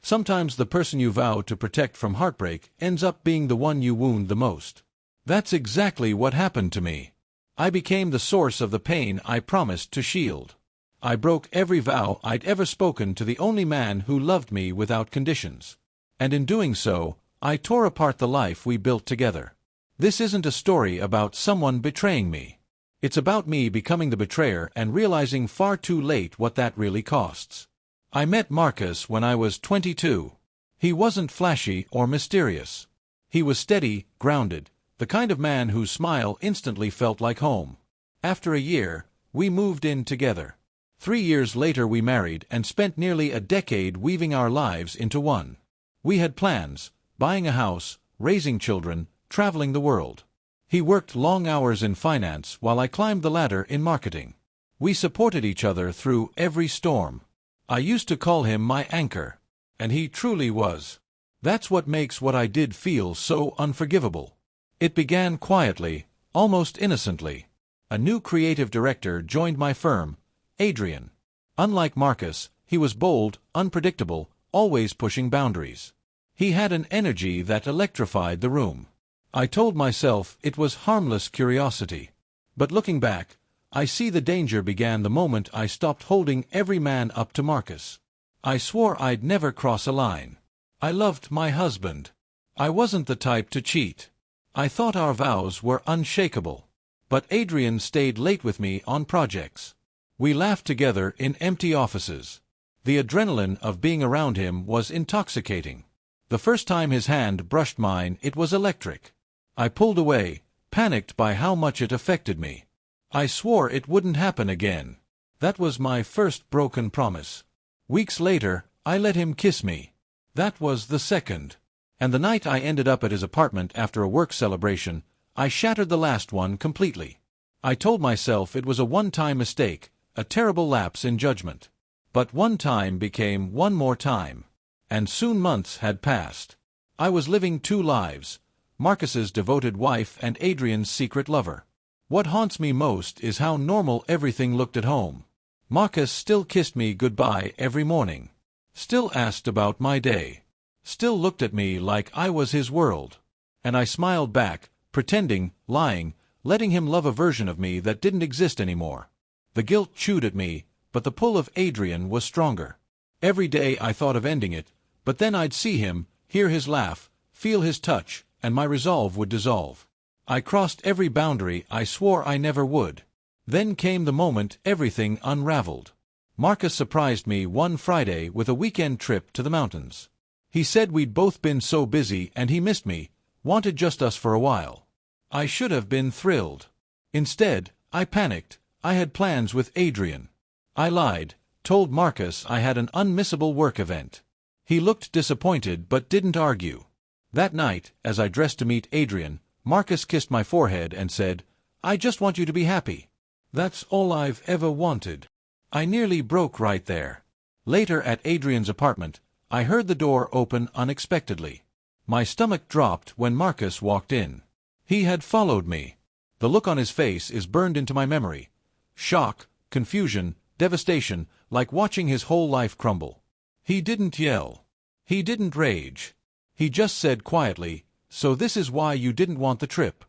Sometimes the person you vow to protect from heartbreak ends up being the one you wound the most. That's exactly what happened to me. I became the source of the pain I promised to shield. I broke every vow I'd ever spoken to the only man who loved me without conditions. And in doing so, I tore apart the life we built together. This isn't a story about someone betraying me. It's about me becoming the betrayer and realizing far too late what that really costs. I met Marcus when I was 22. He wasn't flashy or mysterious. He was steady, grounded, the kind of man whose smile instantly felt like home. After a year, we moved in together. 3 years later we married and spent nearly a decade weaving our lives into one. We had plans, buying a house, raising children, traveling the world. He worked long hours in finance while I climbed the ladder in marketing. We supported each other through every storm. I used to call him my anchor. And he truly was. That's what makes what I did feel so unforgivable. It began quietly, almost innocently. A new creative director joined my firm, Adrian. Unlike Marcus, he was bold, unpredictable, always pushing boundaries. He had an energy that electrified the room. I told myself it was harmless curiosity. But looking back, I see the danger began the moment I stopped holding every man up to Marcus. I swore I'd never cross a line. I loved my husband. I wasn't the type to cheat. I thought our vows were unshakable. But Adrian stayed late with me on projects. We laughed together in empty offices. The adrenaline of being around him was intoxicating. The first time his hand brushed mine, it was electric. I pulled away, panicked by how much it affected me. I swore it wouldn't happen again. That was my first broken promise. Weeks later, I let him kiss me. That was the second. And the night I ended up at his apartment after a work celebration, I shattered the last one completely. I told myself it was a one-time mistake, a terrible lapse in judgment. But one time became one more time. And soon months had passed. I was living two lives, Marcus's devoted wife and Adrian's secret lover. What haunts me most is how normal everything looked at home. Marcus still kissed me goodbye every morning. Still asked about my day. Still looked at me like I was his world. And I smiled back, pretending, lying, letting him love a version of me that didn't exist anymore. The guilt chewed at me, but the pull of Adrian was stronger. Every day I thought of ending it, but then I'd see him, hear his laugh, feel his touch, and my resolve would dissolve. I crossed every boundary I swore I never would. Then came the moment everything unraveled. Marcus surprised me one Friday with a weekend trip to the mountains. He said we'd both been so busy and he missed me, wanted just us for a while. I should have been thrilled. Instead, I panicked. I had plans with Adrian. I lied, told Marcus I had an unmissable work event. He looked disappointed but didn't argue. That night, as I dressed to meet Adrian, Marcus kissed my forehead and said, "I just want you to be happy. That's all I've ever wanted." I nearly broke right there. Later at Adrian's apartment, I heard the door open unexpectedly. My stomach dropped when Marcus walked in. He had followed me. The look on his face is burned into my memory. Shock, confusion, devastation, like watching his whole life crumble. He didn't yell. He didn't rage. He just said quietly, "So this is why you didn't want the trip."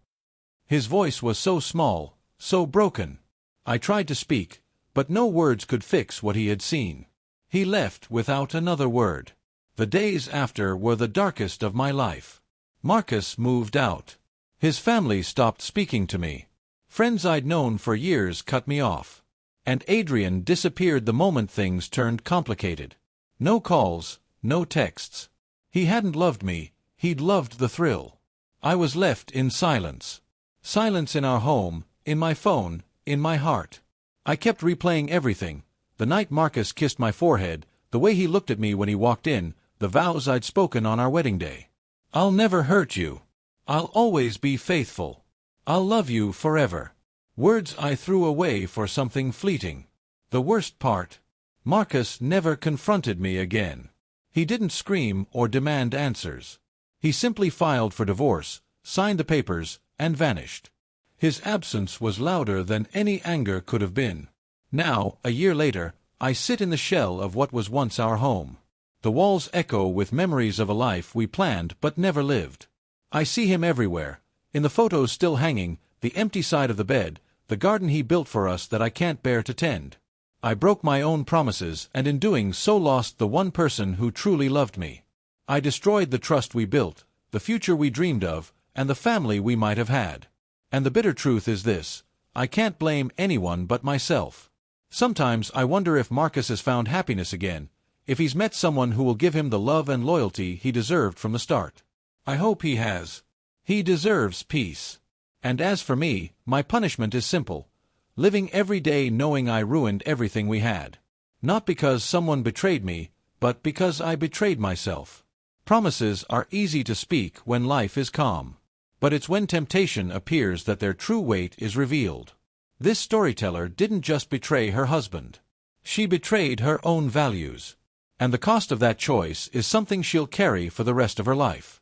His voice was so small, so broken. I tried to speak, but no words could fix what he had seen. He left without another word. The days after were the darkest of my life. Marcus moved out. His family stopped speaking to me. Friends I'd known for years cut me off. And Adrian disappeared the moment things turned complicated. No calls, no texts. He hadn't loved me, he'd loved the thrill. I was left in silence. Silence in our home, in my phone, in my heart. I kept replaying everything. The night Marcus kissed my forehead, the way he looked at me when he walked in, the vows I'd spoken on our wedding day. "I'll never hurt you. I'll always be faithful. I'll love you forever." Words I threw away for something fleeting. The worst part? Marcus never confronted me again. He didn't scream or demand answers. He simply filed for divorce, signed the papers, and vanished. His absence was louder than any anger could have been. Now, a year later, I sit in the shell of what was once our home. The walls echo with memories of a life we planned but never lived. I see him everywhere, in the photos still hanging, the empty side of the bed, the garden he built for us that I can't bear to tend. I broke my own promises and in doing so lost the one person who truly loved me. I destroyed the trust we built, the future we dreamed of, and the family we might have had. And the bitter truth is this: I can't blame anyone but myself. Sometimes I wonder if Marcus has found happiness again, if he's met someone who will give him the love and loyalty he deserved from the start. I hope he has. He deserves peace. And as for me, my punishment is simple: living every day knowing I ruined everything we had. Not because someone betrayed me, but because I betrayed myself. Promises are easy to speak when life is calm. But it's when temptation appears that their true weight is revealed. This storyteller didn't just betray her husband. She betrayed her own values. And the cost of that choice is something she'll carry for the rest of her life.